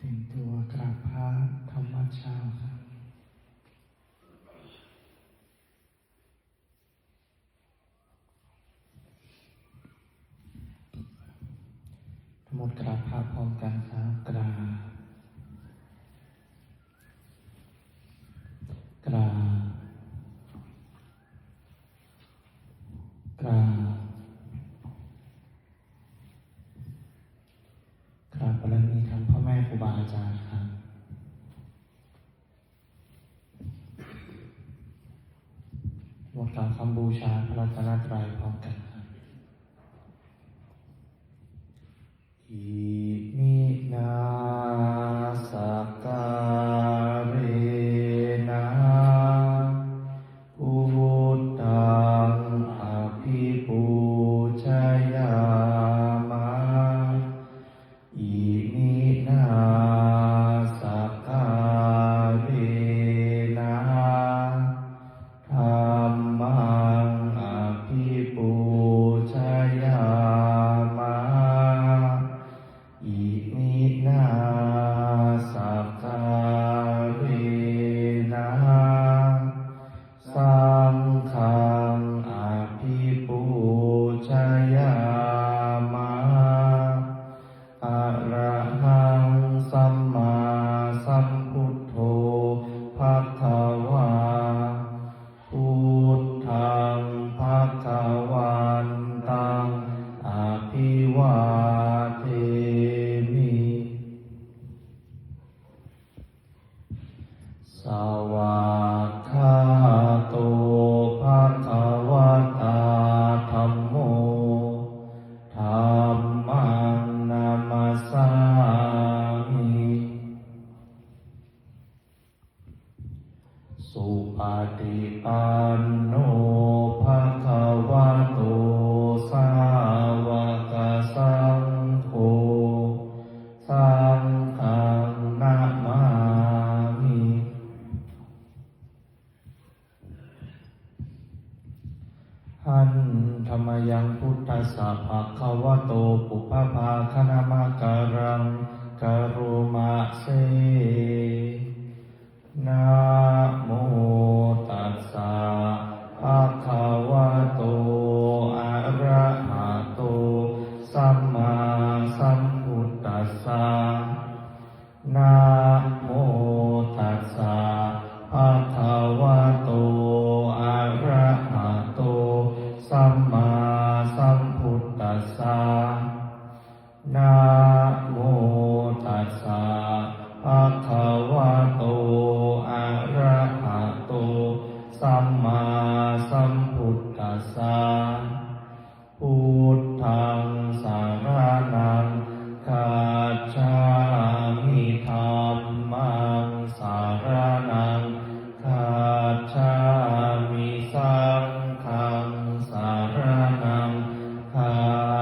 แต่งตัวกราบพระธรรมวัดเช้าครับทั้งหมดกราบพระพร้อมกันครับกราบกราบกราบกราบบารมีธรรมพ่อแม่ครูบาอาจารย์ครับหมดกล่าวคำบูชาพระรัตนตรัยพร้อมกันครับอิมินาสการเรนะพุทธังอภิปูชยามะอิมินาสการเรนะธัมมังอภิปูชยามะอิมินาสการเรนะสังฆังอภิปูชยามะอะระหังสัมมาสัมพุทโธภควาพุทธังภวันตังอภิวาเทมิสวากขาโตภควตาธัมโมธัมมังนามัสสามิสุปฏิปันโนภควโตสาวกสังโฆสังฆังนะมามิหันธรรมยังพุทธัสสะภควโตปุพพาคณมะการังกโรมะเสนะโมตัสสะภะคะวะโตอะระหะโตสัมมาสัมพุทธัสสะนะโมตัสสะภะคะวะโตอะระหะโตสัมมาสัมพุทธัสสะนะโมตัสสะภะคะวะโตอะระหะโตสัมมาสัมพุทธัสสะพุทธังสารนังคัจฉามิธัมมังสารนังคัจฉามิสังฆังสารนังคั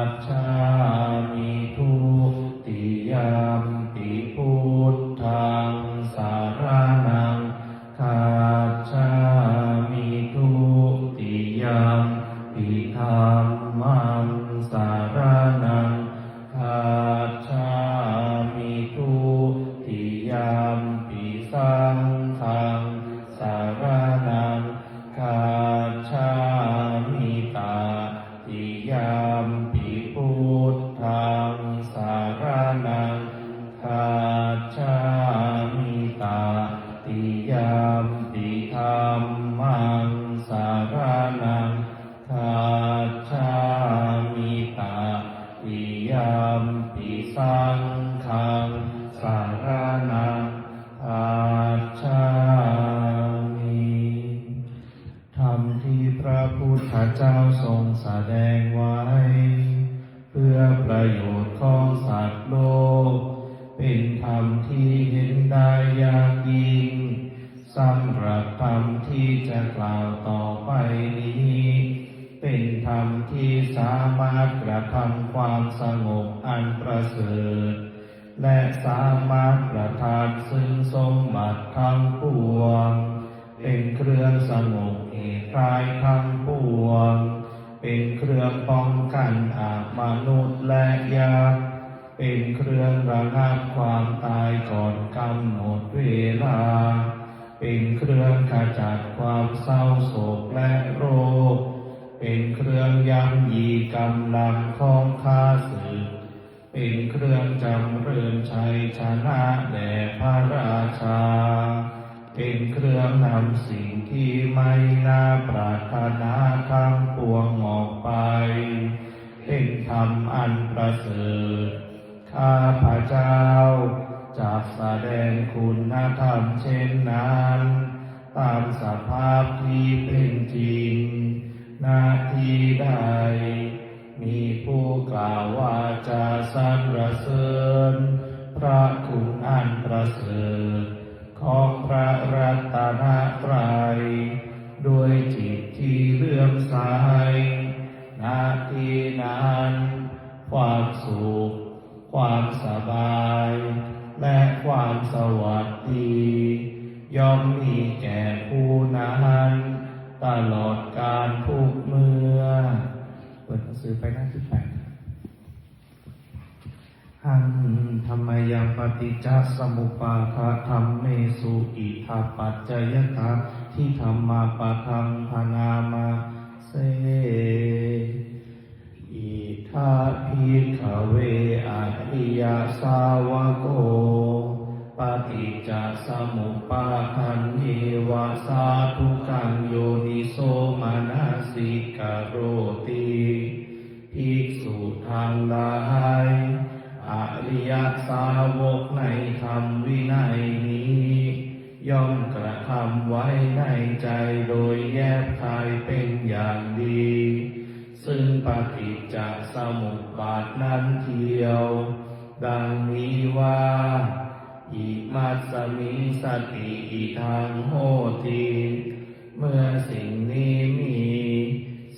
จฉามิทุติยมปิพุทธังสารนังคัจฉามิทุติยมปิธัมมังสารนังคัจฉามิทุติยมปิสังฆังสารนังคัจฉามิตติยมปิพุทธังสารนังคัจฉามิตติยมปิธัมมังสารนังคัจฉามิตติยมปิสังฆังสารนังคัจฉามิธรรมที่พระพุทธเจ้าทรงแสดงไว้เพื่อประโยชน์ของสัตว์โลกเป็นธรรมที่เห็นได้ยากยิ่งสำหรับธรรมที่จะกล่าวต่อไปนี้เป็นธรรมที่สามารถกระทำความสงบอันประเสริฐและสามารถประทานซึ่งสมบัติทั้งปวงเป็นเครื่องสงบเหตุร้ายทั้งปวงเป็นเครื่องป้องกันมนุษย์และยักษ์ เป็นเครื่องระงับความตายก่อ ำหนดเวลาเป็นเครื่องขจัดความเศร้าโศกและโรคเป็นเครื่องยั้งยีกำลังของข้าศึกเป็นเครื่องจำเริญชัยชนะแด่พระราชาเป็นเครื่องนำสิ่งที่ไม่น่าปรารถนาทั้งปวงออกไปเป็นธรรมอันประเสริฐข้าพระเจ้าจะแสดงคุณธรรมเช่นนั้นตามสภาพที่เป็นจริงณที่ใดมีผู้กล่าวว่าจะสรรเสริญพระคุณอันประเสริฐของพระรัตนตรัยด้วยจิตที่เลื่อมใสณที่นั้นความสุขความสบายและความสวัสดีย่อมมีแก่ผู้นั้นตลอดกาลทุกเมื่อเปิดหนังสือไปหน้าที่8หังธรรมยังปฏิจจสมุปาทธรรมเมสุอิทัปปัจจยตาที่ธรรมาปะทังพนามาเสอิทัพิขเวอริยสาวโกปฏิจจสมุปบาทันเยวะสาธุกังโยนิโสมนสิกโรติภิกษุทั้งหลายอริยสาวกในธรรมวินัยนี้ย่อมกระทำไว้ในใจโดยแยบคายเป็นอย่างดีซึ่งปฏิจจสมุปบาทนั้นเทียวดังนี้ว่าอิมัสสมิสติอิทังโหติเมื่อสิ่งนี้มี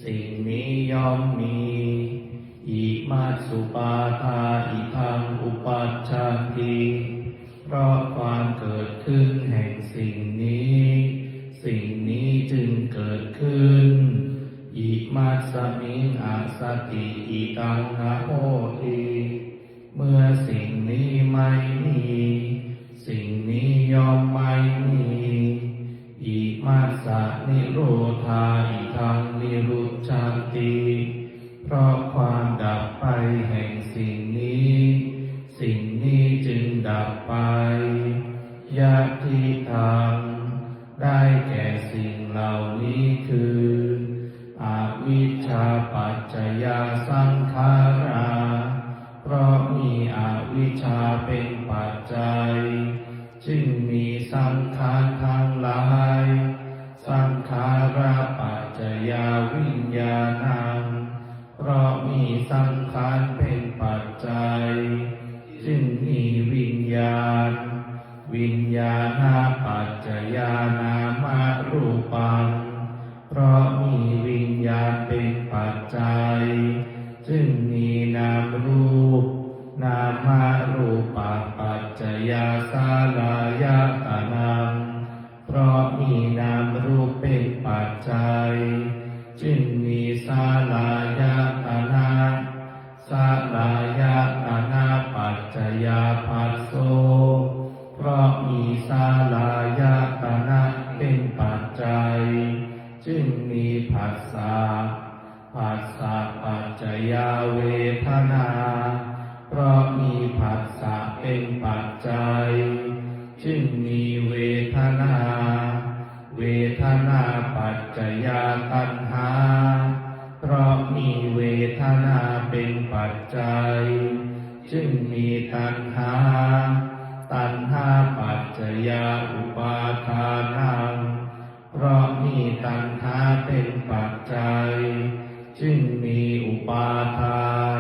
สิ่งนี้ย่อมมีอิมัสสุปาทาอิทังอุปัชฌันติเพราะความเกิดขึ้นแห่งสิ่งนี้สิ่งนี้จึงเกิดขึ้นอิมัสสมิงอาสติอิตังนะโหติเมื่อสิ่งนี้ไม่มีสิ่งนี้ย่อมไม่มีอิมัสสนิโรธาอิทังนิรุจจันติเพราะความดับไปแห่งสิ่งนี้สิ่งนี้จึงดับไปยะทิทังได้แก่สิ่งเหล่านี้คืออวิชชาปัจจยสังขาราเพราะมีอวิชชาเป็นปัจจัยจึงมีสังขารทั้งหลายสังขาราปัจจยวิญญาณังเพราะมีสังขารเป็นปัจจัยจึงมีวิญญาณวิญญาณปัจจยานามรูปังเพราะมีวิญญาณเป็นปัจจัยจึงมีนามรูปนามรูปปัจจยาสาลายตนังเพราะมีนามรูปเป็นปัจจัยจึงมีสาลายตนะสาลายตนะปัจจยาภัสโสเพราะมีสาลายตนะเป็นปัจจัยจึงมีผัสสะผัสสะปัจจยาเวทนาเพราะมีผัสสะเป็นปัจจัยจึงมีเวทนาเวทนาปัจจยาตัณหาเพราะมีเวทนาเป็นปัจจัยจึงมีตัณหาตัณหาปัจจยาอุปาทานังเพราะมีตัณหาเป็นปัจจัยจึงมีอุปาทาน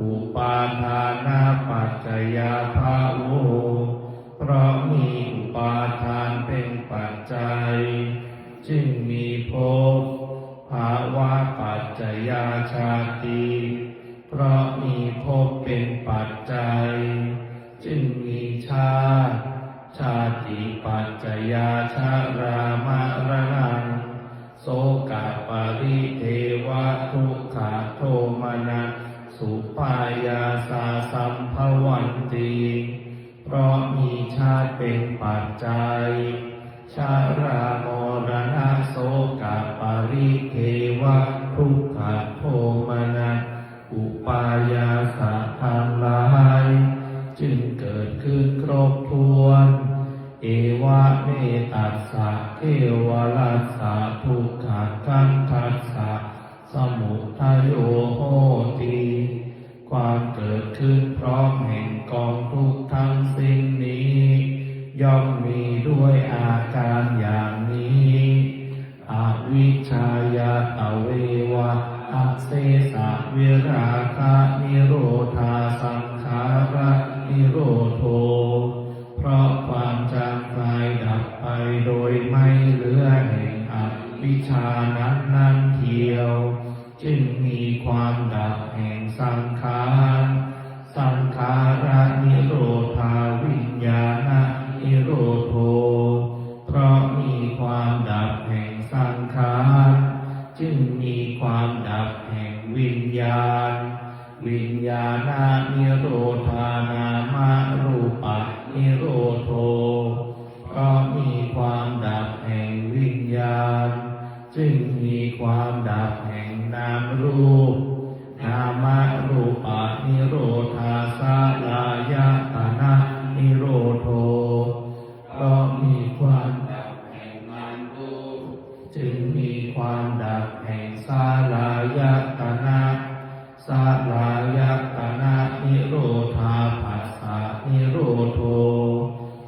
อุปาทานาปัจจยาภาโวเพราะมีอุปาทานเป็นปัจจัยจึงมีภพภาวะปัจจยาชาติเพราะมีภพเป็นปัจจัยจึงมีชาติชาติปัจจยาชารามรณังโสกปริเทวะทุกขโทมนัสสุปายาสาสัมภวันติ เพราะมีชาติเป็นปัจจัยชารามรณะโสกปาริเทวะทุกขโทมนัสอุปายาสะทั้งหลายจึงเกิดขึ้นครบถ้วนเอวะเมตัสสะเอวะลัสสะทุกขคันทัสสะสมุทัยโยโหติความเกิดขึ้นพร้อมแห่งกองทุกข์ทั้งสิ้นนี้ย่อมมีด้วยอาการอย่างนี้อวิชชายาตเววะอัสเสสะวิราคะนิโรธาสังขาระนิโรโธเพราะความจางคลายดับไปโดยไม่เหลือแห่งอวิชชานั้นเทียวจึงมีความดับแห่งสังขารสังขาระนิโรธาวิญญาณนิโรโธเพราะมีความดับแห่งสังขารจึงมีความดับแห่งวิญญาณวิญญาณนิโรธานามรูปะนิโรโธเพราะมีความดับแห่งวิญญาณจึงมีความดับแห่งนามรูปนามรูปะนิโรธาสลายตนะนิโรโธเพราะมีความดับแห่งนามรูปจึงมีความดับแห่งสลายตนะสลายตนะนิโรธาผัสสะนิโรโธ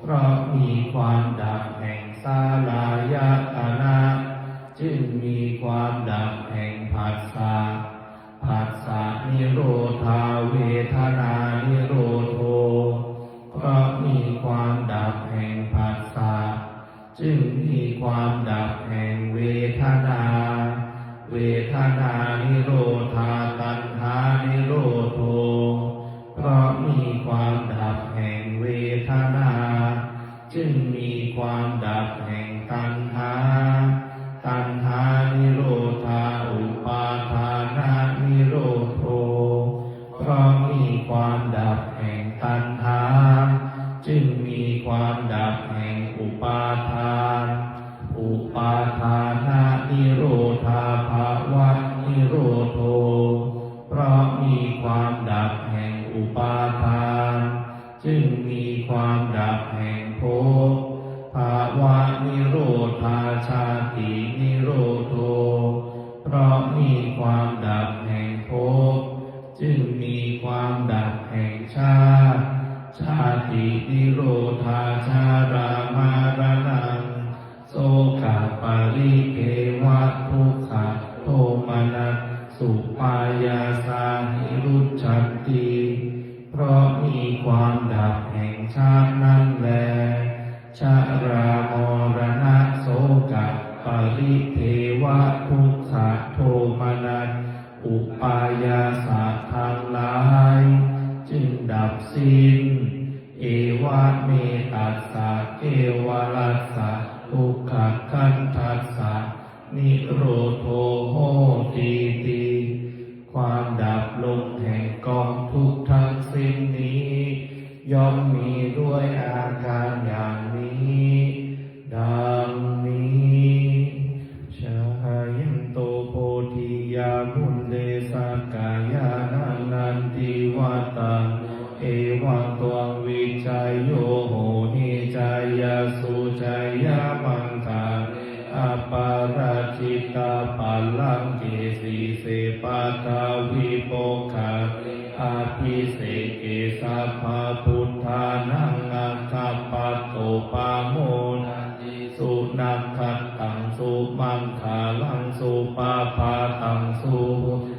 เพราะมีความดับแห่งสลายตนะจึงมีความดับแห่งผัสสะผัสสะนิโรธาเวทนานิโรโธเพราะมีความดับแห่งผัสสะจึงมีความดับแห่งเวทนาเวทนานิโรธาตัณหานิโรโธเพราะมีความดับแห่งเวทนาจึงมีความดับแห่งตัณหาตัณหานิโรธาอุปาทานานิโรโธเพราะมีความดับแห่งตัณหาจึงมีความดับแห่งอุปาทานอุปาทานานิโรธาภาวะนิโรโธเพราะมีความดับแห่งอุปาทานจึงมีความดับแห่งภพภาวะนิโรธาชาตินิโรโธเพราะมีความดับแห่งภพจึงมีความดับแห่งชาติชาตินิโรธาชารามารณังโสกปาริเทวะทุกขโทมนัสสุปายาสานิรุจฉันติเพราะมีความดับแห่งชาตินั้นแลชารามรณะโสกปาริเทวะทุกขโทมนัสอุปายาสาทั้งหลายจึงดับสิ้นเอวะเมตัสสะเอวะลัสสะทุกขคันทัสสะนิโรโธโหติติความดับลงแห่งกองทุกข์ทั้งสิ้นนี้ย่อมมีด้วยอาการอย่างนี้ดังนี้ชายันโตโพธิยาบุญเลสกายานันติวัตตังเอวังตวังวิจัยโยโหหิจายาสุจายามังคาอปาราชิตาปัลลังเกสีเสปาทาวิโปคาอาภิเสเกสัพพพุทธานังอัคคปัตโตปาโมนันติสุนัขขัตตังสุมังคาลังสุปาภาตังสุ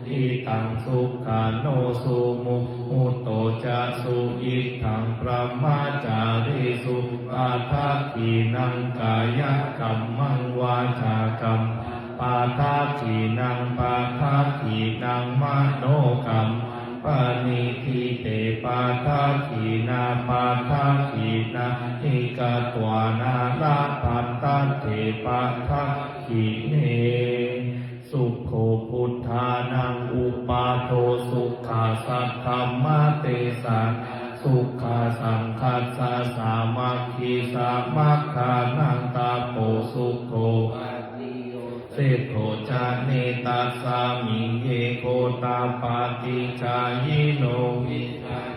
อิตังสุขาโนสุมุมุตโตจะสุอิทังพระมาจาริสุอาทักขีนังกายกัมมังวาจากัมปาทักขีนังปาทักขีนังมโนกัมปานิทิเตปาทักขีนาปาทักขีนาอิกาตวานาลาปัตตเถปาทักขีเนสุขโขพุทธานังอุปาโทสุขาสัทธรรมเตสะส สุขาสังคัสสะสามัคคีสามัคคานังตาโปสุโขเศธโธจาเนตัสสามิเยโคตาปาติจายิโนวิ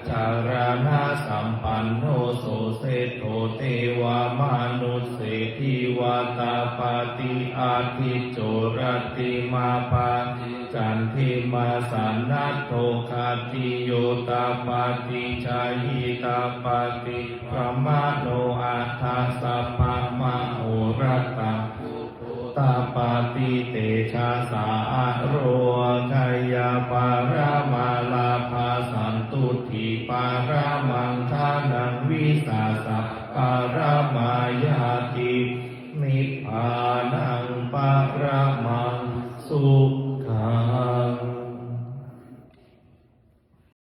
จารณะสัมปันโนโสเศธโธเทวามนุสเสทิวาตาปาติอาทิโจรติมาปาจันทิมาสันนัตโตคาติโยตาปาติชายิตาปาติพระมาโนอัฏฐสัพพะมะโหรตังตาปาติเตชะสาโรกายาปารามาลาภาสันตุถิปารามังทานังวิสาสะปารามายาตินิพพานังปารามังสุขัง